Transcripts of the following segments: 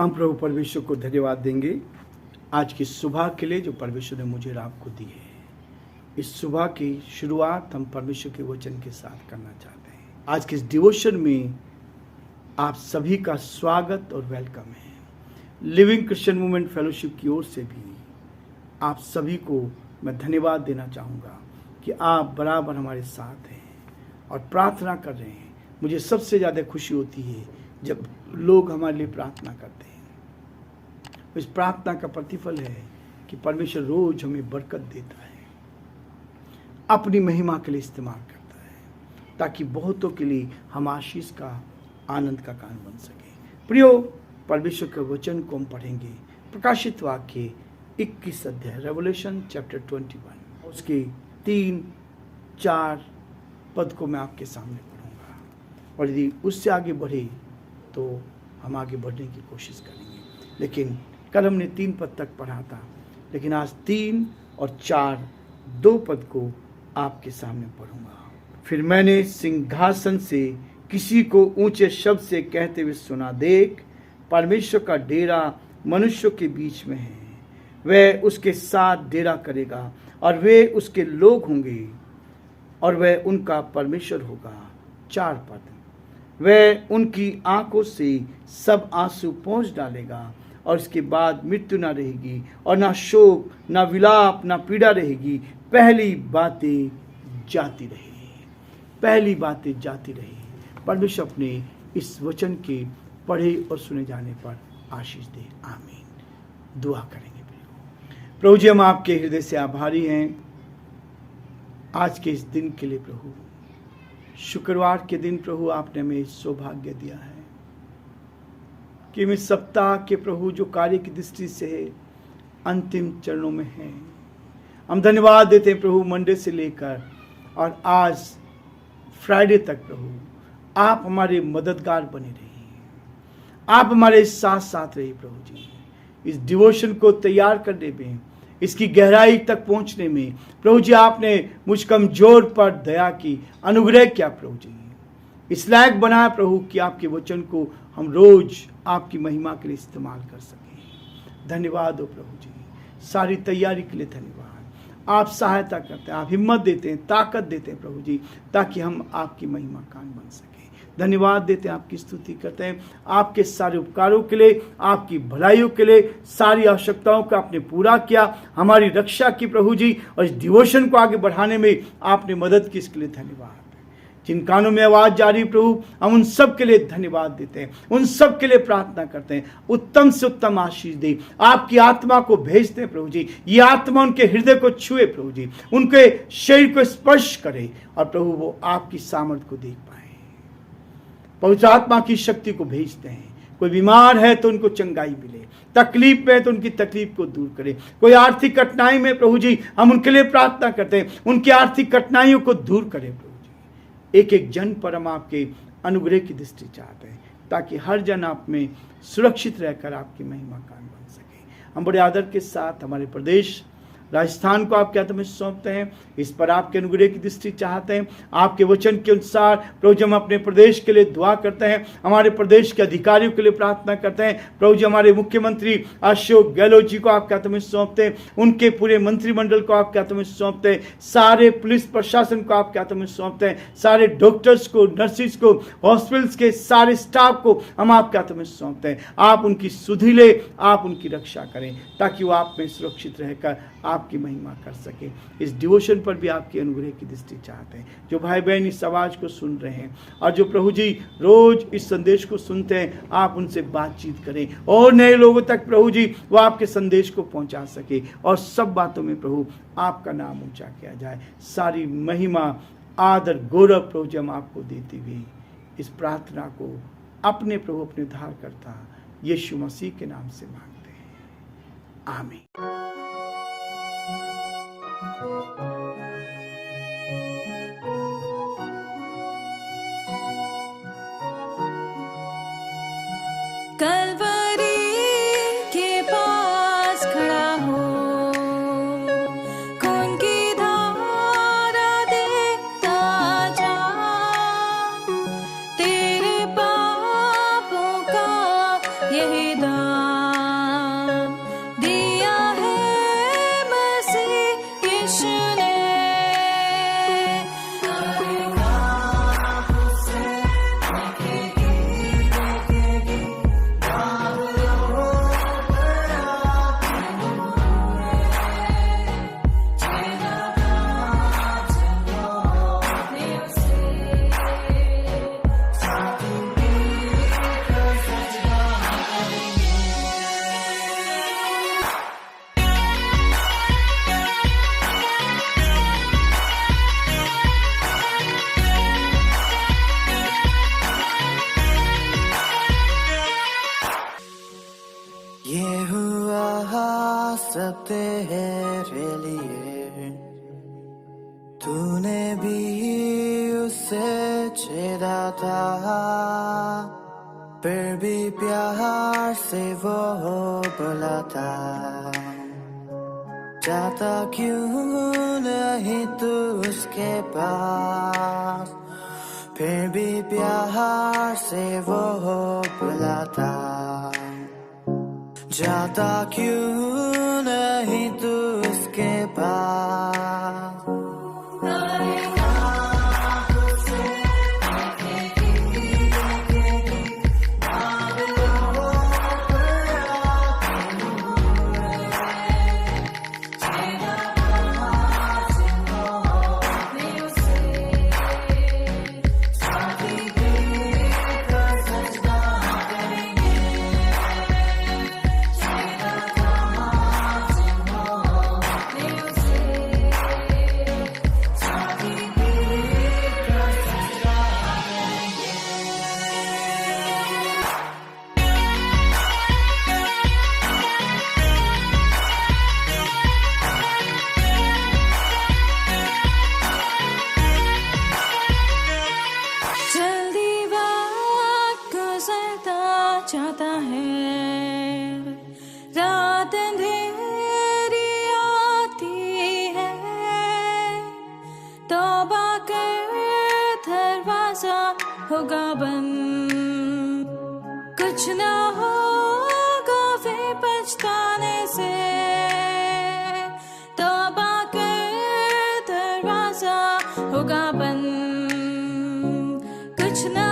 हम प्रभु परमेश्वर को धन्यवाद देंगे आज की सुबह के लिए जो परमेश्वर ने मुझे और आपको दी है। इस सुबह की शुरुआत हम परमेश्वर के वचन के साथ करना चाहते हैं। आज के इस डिवोशन में आप सभी का स्वागत और वेलकम है। लिविंग क्रिश्चियन मूवमेंट फेलोशिप की ओर से भी आप सभी को मैं धन्यवाद देना चाहूँगा कि आप बराबर हमारे साथ हैं और प्रार्थना कर रहे हैं। मुझे सबसे ज़्यादा खुशी होती है जब लोग हमारे लिए प्रार्थना करते हैं। इस प्रार्थना का प्रतिफल है कि परमेश्वर रोज हमें बरकत देता है, अपनी महिमा के लिए इस्तेमाल करता है ताकि बहुतों के लिए हम आशीष का आनंद का कारण बन सके। प्रियो, परमेश्वर के वचन को हम पढ़ेंगे। प्रकाशित वाक्य 21 अध्याय रेवलेशन चैप्टर 21 उसके 3-4 पद को मैं आपके सामने पढ़ूंगा और यदि उससे आगे बढ़े तो हम आगे बढ़ने की कोशिश करेंगे। लेकिन कल हमने 3 पद तक पढ़ा था, लेकिन आज 3 और 4 2 पद को आपके सामने पढ़ूंगा। फिर मैंने सिंहासन से किसी को ऊंचे शब्द से कहते हुए सुना, देख, परमेश्वर का डेरा मनुष्यों के बीच में है। वह उसके साथ डेरा करेगा और वे उसके लोग होंगे और वह उनका परमेश्वर होगा। 4 पद, वह उनकी आंखों से सब आंसू पोंछ डालेगा और इसके बाद मृत्यु ना रहेगी और ना शोक, ना विलाप, ना पीड़ा रहेगी। पहली बातें जाती रहेगी, पहली बातें जाती रहेगी। परमेश्वर अपने इस वचन के पढ़े और सुने जाने पर आशीष दे। आमीन। दुआ करेंगे। प्रभु जी, हम आपके हृदय से आभारी हैं आज के इस दिन के लिए। प्रभु, शुक्रवार के दिन प्रभु आपने हमें सौभाग्य दिया है कि हम इस सप्ताह के प्रभु जो कार्य की दृष्टि से है अंतिम चरणों में हैं। हम धन्यवाद देते हैं प्रभु, मंडे से लेकर और आज फ्राइडे तक प्रभु आप हमारे मददगार बने रहिए, आप हमारे साथ साथ रहिए। प्रभु जी, इस डिवोशन को तैयार करने में, इसकी गहराई तक पहुंचने में प्रभु जी आपने मुझ कमजोर पर दया की, अनुग्रह किया। प्रभु जी इस लायक बनाया प्रभु कि आपके वचन को हम रोज आपकी महिमा के लिए इस्तेमाल कर सकें। धन्यवाद हो प्रभु जी, सारी तैयारी के लिए धन्यवाद। आप सहायता करते हैं, आप हिम्मत देते हैं, ताकत देते हैं प्रभु जी, ताकि हम आपकी महिमा कान बन सकें। धन्यवाद देते हैं, आपकी स्तुति करते हैं आपके सारे उपकारों के लिए, आपकी भलाइयों के लिए। सारी आवश्यकताओं को आपने पूरा किया, हमारी रक्षा की प्रभु जी, और इस डिवोशन को आगे बढ़ाने में आपने मदद की, इसके लिए धन्यवाद। जिन कानों में आवाज जारी प्रभु, हम उन सब के लिए धन्यवाद देते हैं, उन सब के लिए प्रार्थना करते हैं। उत्तम से उत्तम आशीष दे, आपकी आत्मा को भेजते हैं प्रभु जी। ये आत्मा उनके हृदय को छुए प्रभु जी, उनके शरीर को स्पर्श करे और प्रभु वो आपकी सामर्थ को देख पाए। पवित्र आत्मा की शक्ति को भेजते हैं। कोई बीमार है तो उनको चंगाई मिले, तकलीफ में है तो उनकी तकलीफ को दूर करे। कोई आर्थिक कठिनाई में प्रभु जी हम उनके लिए प्रार्थना करते हैं, उनकी आर्थिक कठिनाइयों को दूर करें प्रभु जी। एक एक जन पर हम आपके अनुग्रह की दृष्टि चाहते हैं ताकि हर जन आप में सुरक्षित रहकर आपकी महिमा कान बन सके। हम बड़े आदर के साथ हमारे प्रदेश राजस्थान को आपके हाथ में सौंपते हैं, इस पर आपके अनुग्रह की दृष्टि चाहते हैं। आपके वचन के अनुसार प्रभु जी हम अपने प्रदेश के लिए दुआ करते हैं, हमारे प्रदेश के अधिकारियों के लिए प्रार्थना करते हैं। प्रभु जी हमारे मुख्यमंत्री अशोक गहलोत जी को आपके हाथ में सौंपते हैं, उनके पूरे मंत्रिमंडल को आपके हाथ में सौंपते हैं, सारे पुलिस प्रशासन को आपके हाथ में सौंपते हैं, सारे डॉक्टर्स को, नर्सिस को, हॉस्पिटल्स के सारे स्टाफ को हम आपके हाथ में सौंपते हैं। आप उनकी सुधि ले, आप उनकी रक्षा करें ताकि वो आप में सुरक्षित रहकर आपकी महिमा कर सके। इस डिवोशन पर भी आपकी अनुग्रह की दृष्टि चाहते हैं। जो भाई बहन इस आवाज को सुन रहे हैं और जो प्रभु जी रोज इस संदेश को सुनते हैं, आप उनसे बातचीत करें और नए लोगों तक प्रभु जी वो आपके संदेश को पहुंचा सके और सब बातों में प्रभु आपका नाम ऊंचा किया जाए। सारी महिमा, आदर, गौरव प्रभु जी हम आपको देते हुए इस प्रार्थना को अपने प्रभु, अपने उद्धारकर्ता यीशु मसीह के नाम से मांगते हैं। आमीन। कलवरी के पास खड़ा हो, खून की धारा देखता जा, तेरे पापों का यही दाम सब तेरे लिए। तूने भी उसे छेड़ा था, फिर भी प्यार से वो बोला था। जाता क्यों नहीं तू उसके पास, फिर भी प्यार से वो बोला था। जाता क्यों नहीं तू उसके पास। जाता है, रात अंधेरी आती है, तौबा कर दरवाजा होगा बंद, कुछ ना होगा फिर पछताने से। तौबा कर दरवाजा होगा बंद, कुछ ना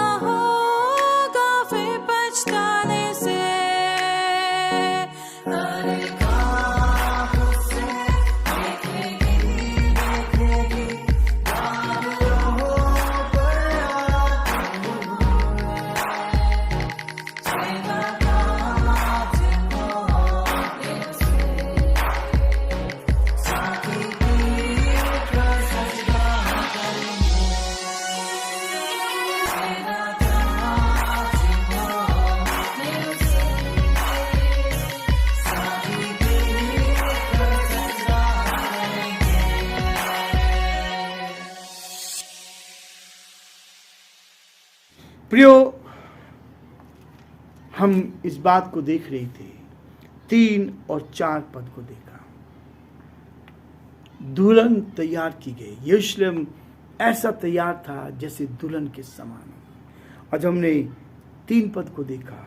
प्रियो, हम इस बात को देख रहे थे, 3 और 4 पद को देखा। दुल्हन तैयार की गई, यरूशलेम ऐसा तैयार था जैसे दुल्हन के समान। और जब हमने 3 पद को देखा,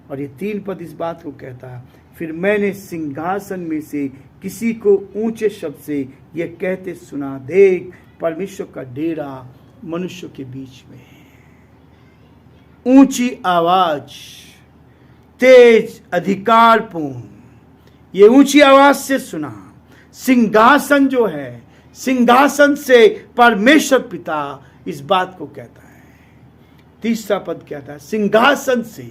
और ये 3 पद इस बात को कहता, फिर मैंने सिंहासन में से किसी को ऊंचे शब्द से यह कहते सुना, देख परमेश्वर का डेरा मनुष्यों के बीच में है। ऊंची आवाज, तेज, अधिकारपूर्ण, ये ऊंची आवाज से सुना। सिंहासन जो है, सिंहासन से परमेश्वर पिता इस बात को कहता है। 3रा पद कहता है, सिंहासन से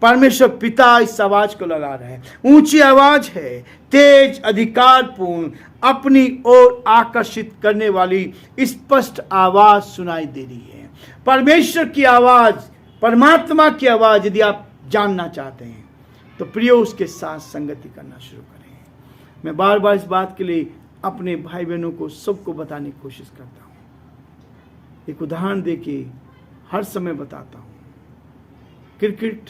परमेश्वर पिता इस आवाज को लगा रहा है। ऊंची आवाज है, तेज, अधिकारपूर्ण, अपनी ओर आकर्षित करने वाली स्पष्ट आवाज सुनाई दे रही है। परमेश्वर की आवाज, परमात्मा की आवाज यदि आप जानना चाहते हैं तो प्रियो उसके साथ संगति करना शुरू करें। मैं बार बार इस बात के लिए अपने भाई बहनों को सबको बताने की कोशिश करता हूँ, एक उदाहरण देके हर समय बताता हूँ। क्रिकेट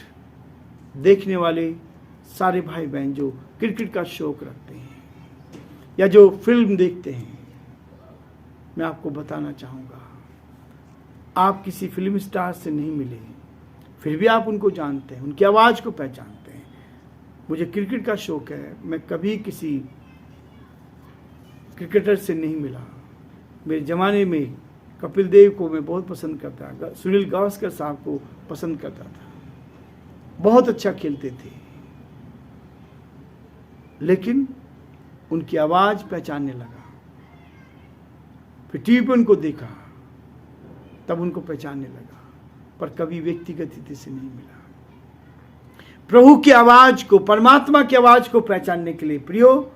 देखने वाले सारे भाई बहन जो क्रिकेट का शौक रखते हैं या जो फिल्म देखते हैं, मैं आपको बताना चाहूँगा, आप किसी फिल्म स्टार से नहीं मिले, फिर भी आप उनको जानते हैं, उनकी आवाज़ को पहचानते हैं। मुझे क्रिकेट का शौक है, मैं कभी किसी क्रिकेटर से नहीं मिला। मेरे ज़माने में कपिल देव को मैं बहुत पसंद करता, सुनील गावस्कर साहब को पसंद करता था, बहुत अच्छा खेलते थे, लेकिन उनकी आवाज़ पहचानने लगा। फिर टीवी पर उनको देखा, तब उनको पहचानने लगा, पर कभी व्यक्तिगत रीति से नहीं मिला। प्रभु की आवाज को, परमात्मा की आवाज को पहचानने के लिए प्रियो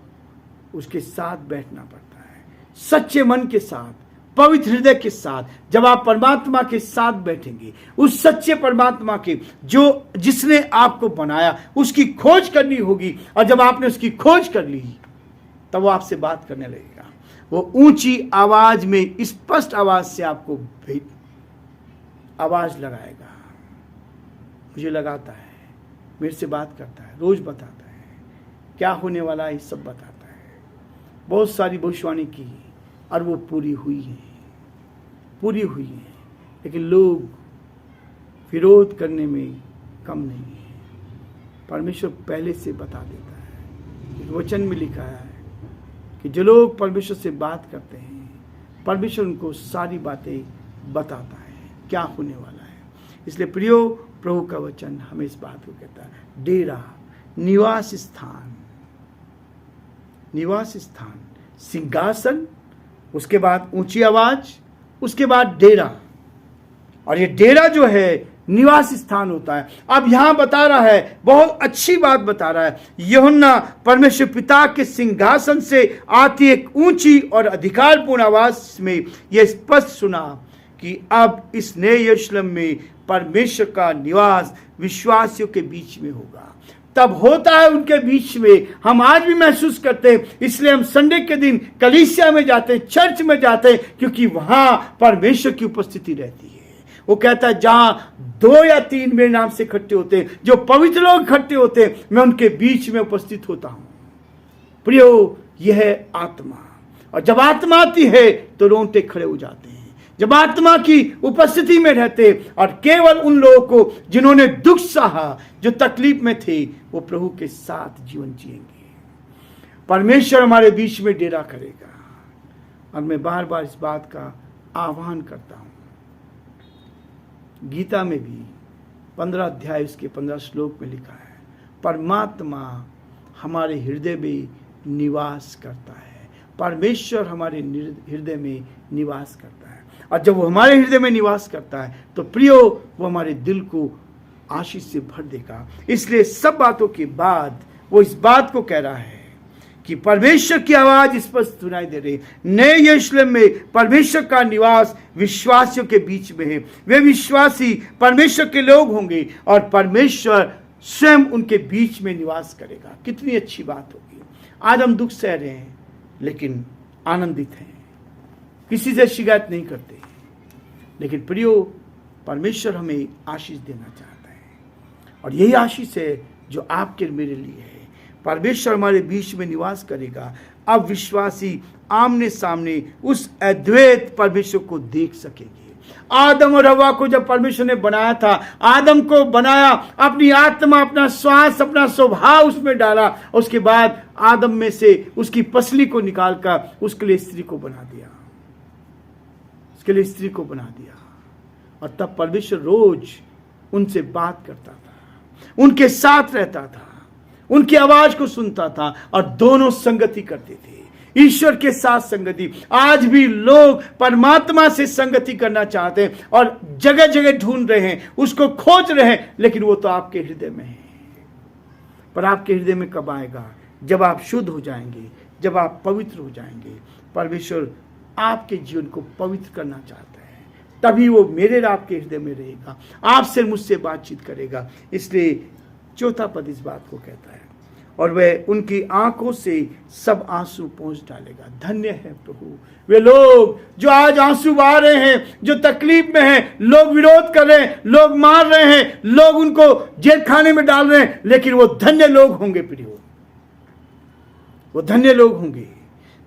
उसके साथ बैठना पड़ता है, सच्चे मन के साथ पवित्र हृदय के साथ, जब आप परमात्मा के साथ बैठेंगे, उस सच्चे परमात्मा के जो जिसने आपको बनाया उसकी खोज करनी होगी। और जब आपने उसकी खोज कर ली तब वो आपसे बात करने लगेगा। वो ऊंची आवाज में, स्पष्ट आवाज से आपको आवाज लगाएगा। मुझे लगाता है, मेरे से बात करता है, रोज बताता है क्या होने वाला है, सब बताता है। बहुत सारी भविष्यवाणी की और वो पूरी हुई है, लेकिन लोग विरोध करने में कम नहीं है। परमेश्वर पहले से बता देता है। एक वचन में लिखा है कि जो लोग परमेश्वर से बात करते हैं, परमेश्वर उनको सारी बातें बताता है क्या होने वाला है। इसलिए प्रियो, प्रभु का वचन हमें इस बात को कहता है, डेरा, निवास स्थान, सिंहासन, उसके बाद ऊंची आवाज, उसके बाद डेरा। और ये डेरा जो है निवास स्थान होता है। अब यहां बता रहा है, बहुत अच्छी बात बता रहा है, यूहन्ना परमेश्वर पिता के सिंहासन से आती एक ऊंची और अधिकारपूर्ण आवाज में यह स्पष्ट सुना कि अब इस नए यरूशलेम में परमेश्वर का निवास विश्वासियों के बीच में होगा। तब होता है उनके बीच में। हम आज भी महसूस करते हैं, इसलिए हम संडे के दिन कलीसिया में जाते हैं, चर्च में जाते हैं, क्योंकि वहां परमेश्वर की उपस्थिति रहती है। वो कहता है जहां 2 या 3 मेरे नाम से इकट्ठे होते हैं, जो पवित्र लोग इकट्ठे होते हैं, मैं उनके बीच में उपस्थित होता हूं। प्रियो, यह है आत्मा। और जब आत्मा आती है तो रोंगटे खड़े हो जाते हैं। जब आत्मा की उपस्थिति में रहते, और केवल उन लोगों को जिन्होंने दुख सहा, जो तकलीफ में थे, वो प्रभु के साथ जीवन जिएंगे। परमेश्वर हमारे बीच में डेरा करेगा। और मैं बार बार इस बात का आह्वान करता हूं। गीता में भी 15 अध्याय उसके 15 श्लोक में लिखा है, परमात्मा हमारे हृदय में निवास करता है। परमेश्वर हमारे हृदय में निवास करता है। और जब वो हमारे हृदय में निवास करता है तो प्रियो, वो हमारे दिल को आशीष से भर देगा। इसलिए सब बातों के बाद वो इस बात को कह रहा है कि परमेश्वर की आवाज स्पष्ट सुनाई दे रही। नए यरूशलेम में परमेश्वर का निवास विश्वासियों के बीच में है। वे विश्वासी परमेश्वर के लोग होंगे और परमेश्वर स्वयं उनके बीच में निवास करेगा। कितनी अच्छी बात होगी। आज हम दुख सह रहे हैं लेकिन आनंदित हैं, किसी से शिकायत नहीं करते। लेकिन प्रियो, परमेश्वर हमें आशीष देना चाहता है, और यही आशीष है जो आपके मेरे लिए है। परमेश्वर हमारे बीच में निवास करेगा। अब विश्वासी आमने सामने उस अद्वैत परमेश्वर को देख सकेंगे। आदम और हव्वा को जब परमेश्वर ने बनाया था, आदम को बनाया, अपनी आत्मा, अपना श्वास, अपना स्वभाव उसमें डाला, और उसके बाद आदम में से उसकी पसली को निकालकर उसके लिए स्त्री को बना दिया, और तब परमेश्वर रोज उनसे बात करता था, उनके साथ रहता था, उनकी आवाज को सुनता था, और दोनों संगति करते थे, ईश्वर के साथ संगति। आज भी लोग परमात्मा से संगति करना चाहते हैं और जगह जगह ढूंढ रहे हैं, उसको खोज रहे हैं, लेकिन वो तो आपके हृदय में है। पर आपके हृदय में कब आएगा? जब आप शुद्ध हो जाएंगे, जब आप पवित्र हो जाएंगे। परमेश्वर आपके जीवन को पवित्र करना चाहता है, तभी वो मेरे और आपके हृदय में रहेगा, आपसे मुझसे बातचीत करेगा। इसलिए 4था पद इस बात को कहता है, और वह उनकी आंखों से सब आंसू पोंछ डालेगा। धन्य है प्रभु वे लोग जो आज आंसू बहा रहे हैं, जो तकलीफ में हैं, लोग विरोध कर रहे हैं, लोग मार रहे हैं, लोग उनको जेल खाने में डाल रहे हैं, लेकिन वो धन्य लोग होंगे प्रियो, वो धन्य लोग होंगे।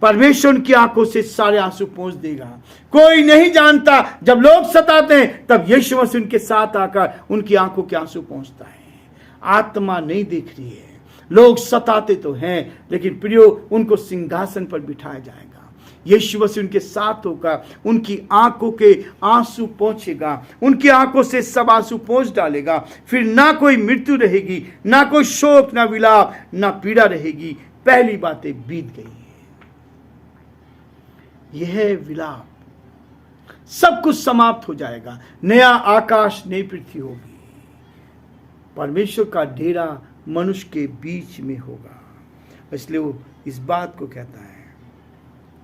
परमेश्वर उनकी आंखों से सारे आंसू पोंछ देगा। कोई नहीं जानता, जब लोग सताते हैं तब यीशु मसीह उनके साथ आकर उनकी आंखों के आंसू पोंछता है। आत्मा नहीं देख रही है, लोग सताते तो हैं, लेकिन प्रियो उनको सिंहासन पर बिठाया जाएगा। यीशु मसीह उनके साथ होकर उनकी आंखों के आंसू पोंछेगा, उनकी आंखों से सब आंसू पोंछ डालेगा। फिर ना कोई मृत्यु रहेगी, ना कोई शोक, ना विलाप, ना पीड़ा रहेगी। पहली बातें बीत गई। यह विलाप, सब कुछ समाप्त हो जाएगा। नया आकाश, नई पृथ्वी होगी। परमेश्वर का डेरा मनुष्य के बीच में होगा। इसलिए वो इस बात को कहता है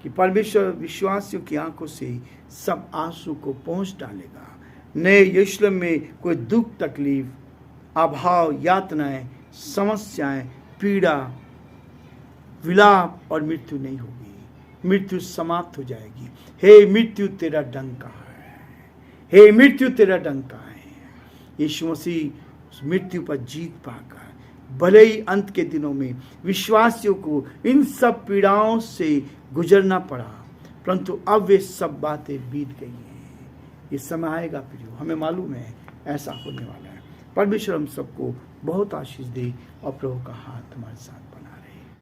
कि परमेश्वर विश्वासियों की आंखों से सब आंसू को पोंछ डालेगा। नए यरूशलेम में कोई दुख, तकलीफ, अभाव, यातनाएं, समस्याएं, पीड़ा, विलाप और मृत्यु नहीं होगी। मृत्यु समाप्त हो जाएगी। हे मृत्यु तेरा डंक कहाँ है? हे मृत्यु तेरा डंक कहाँ है? यीशु मसीह उस मृत्यु पर जीत पाकर भले ही अंत के दिनों में विश्वासियों को इन सब पीड़ाओं से गुजरना पड़ा, परंतु अब वे सब बातें बीत गई हैं। ये समय आएगा प्रियो, हमें मालूम है ऐसा होने वाला है। परमेश्वर हम सबको बहुत आशीष दे और प्रभु का हाथ हमारे साथ